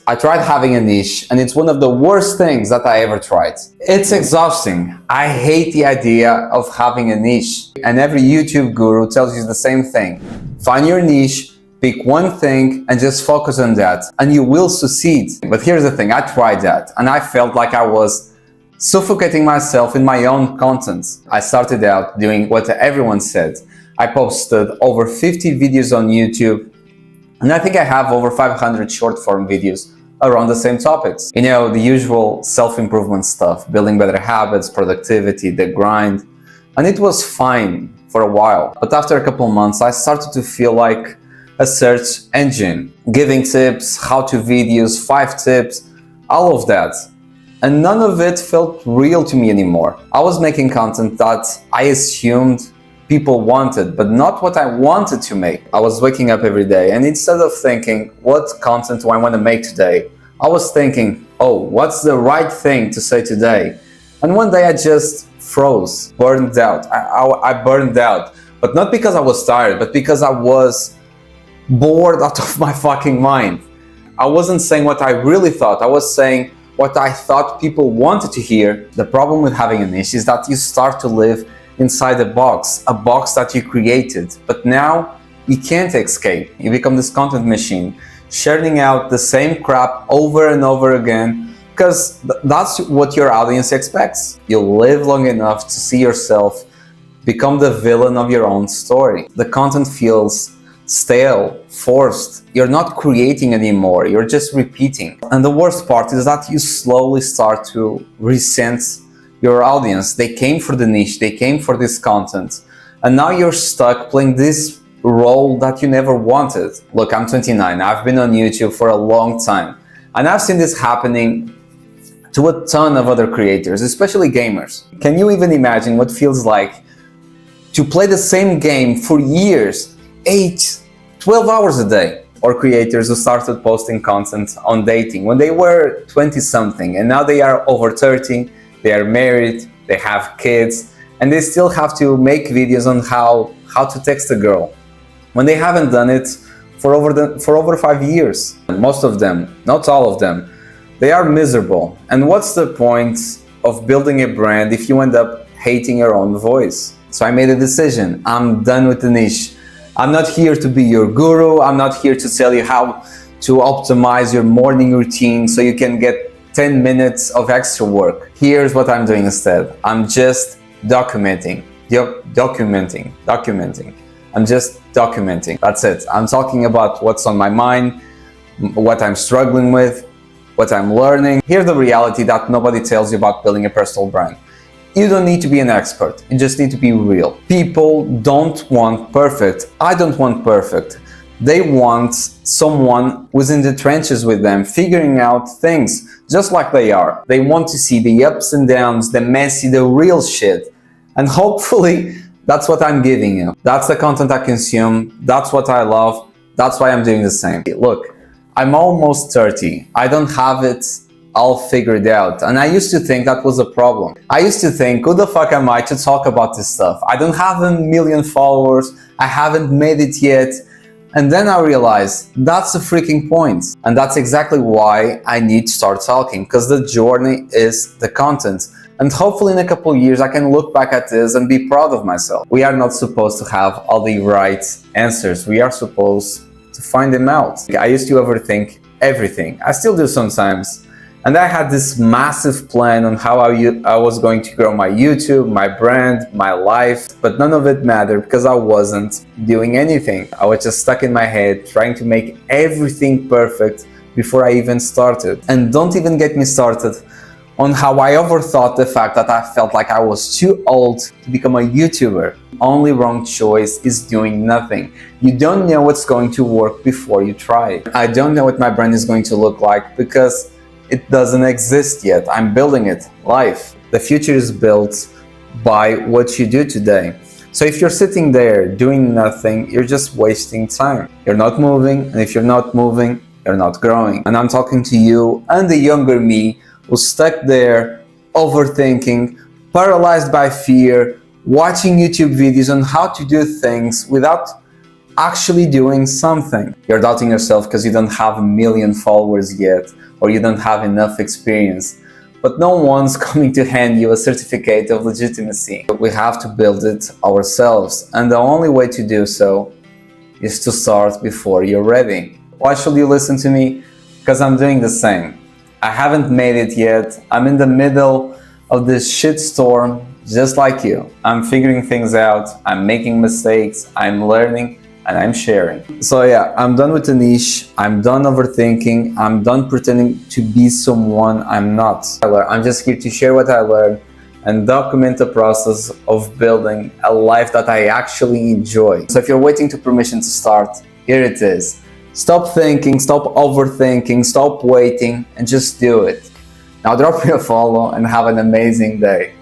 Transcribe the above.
I tried having a niche, and it's one of the worst things that I ever tried. It's exhausting. I hate the idea of having a niche. And every YouTube guru tells you the same thing. Find your niche, pick one thing, and just focus on that, and you will succeed. But here's the thing, I tried that, and I felt like I was suffocating myself in my own content. I started out doing what everyone said. I posted over 50 videos on YouTube, and I think I have over 500 short form videos around the same topics. You know, the usual self-improvement stuff, building better habits, productivity, the grind. And it was fine for a while. But after a couple of months, I started to feel like a search engine, giving tips, how-to videos, 5 tips, all of that. And none of it felt real to me anymore. I was making content that I assumed people wanted, but not what I wanted to make. I was waking up every day, and instead of thinking, what content do I want to make today? I was thinking, oh, what's the right thing to say today? And one day I just froze, burned out. I burned out, but not because I was tired, but because I was bored out of my fucking mind. I wasn't saying what I really thought. I was saying what I thought people wanted to hear. The problem with having a niche is that you start to live inside a box that you created, but now you can't escape. You become this content machine, churning out the same crap over and over again, because that's what your audience expects. You'll live long enough to see yourself become the villain of your own story. The content feels stale, forced. You're not creating anymore, you're just repeating. And the worst part is that you slowly start to resent your audience. They came for the niche, they came for this content, and now you're stuck playing this role that you never wanted. Look, I'm 29, I've been on YouTube for a long time, and I've seen this happening to a ton of other creators, especially gamers. Can you even imagine what it feels like to play the same game for years, 8, 12 hours a day? Or creators who started posting content on dating when they were 20 something, and now they are over 30, they are married, they have kids, and they still have to make videos on how to text a girl when they haven't done it for over 5 years. And most of them, not all of them, they are miserable. And what's the point of building a brand if you end up hating your own voice? So I made a decision. I'm done with the niche. I'm not here to be your guru. I'm not here to tell you how to optimize your morning routine so you can get 10 minutes of extra work. Here's what I'm doing instead. I'm just documenting. I'm just documenting. That's it. I'm talking about what's on my mind, what I'm struggling with, what I'm learning. Here's the reality that nobody tells you about building a personal brand. You don't need to be an expert. You just need to be real. People don't want perfect. I don't want perfect. They want someone who's in the trenches with them, figuring out things just like they are. They want to see the ups and downs, the messy, the real shit. And hopefully that's what I'm giving you. That's the content I consume. That's what I love. That's why I'm doing the same. Look, I'm almost 30. I don't have it all figured out. And I used to think that was a problem. I used to think, who the fuck am I to talk about this stuff? I don't have 1 million followers. I haven't made it yet. And then I realized that's the freaking point. And that's exactly why I need to start talking, because the journey is the content. And hopefully in a couple of years, I can look back at this and be proud of myself. We are not supposed to have all the right answers. We are supposed to find them out. I used to overthink everything. I still do sometimes. And I had this massive plan on how I was going to grow my YouTube, my brand, my life, but none of it mattered because I wasn't doing anything. I was just stuck in my head trying to make everything perfect before I even started. And don't even get me started on how I overthought the fact that I felt like I was too old to become a YouTuber. Only wrong choice is doing nothing. You don't know what's going to work before you try. I don't know what my brand is going to look like because it doesn't exist yet. I'm building it live. The future is built by what you do today. So if you're sitting there doing nothing, you're just wasting time. You're not moving, and if you're not moving, you're not growing. And I'm talking to you and the younger me who's stuck there, overthinking, paralyzed by fear, watching YouTube videos on how to do things without actually doing something. You're doubting yourself because you don't have a million followers yet, or you don't have enough experience. But no one's coming to hand you a certificate of legitimacy. We have to build it ourselves, and the only way to do so is to start before you're ready. Why should you listen to me? Because I'm doing the same. I haven't made it yet. I'm in the middle of this shitstorm, just like you. I'm figuring things out, I'm making mistakes, I'm learning, and I'm sharing. So yeah, I'm done with the niche, I'm done overthinking, I'm done pretending to be someone I'm not. I'm just here to share what I learned and document the process of building a life that I actually enjoy. So if you're waiting for permission to start, here it is. Stop thinking, stop overthinking, stop waiting, and just do it. Now drop me a follow and have an amazing day.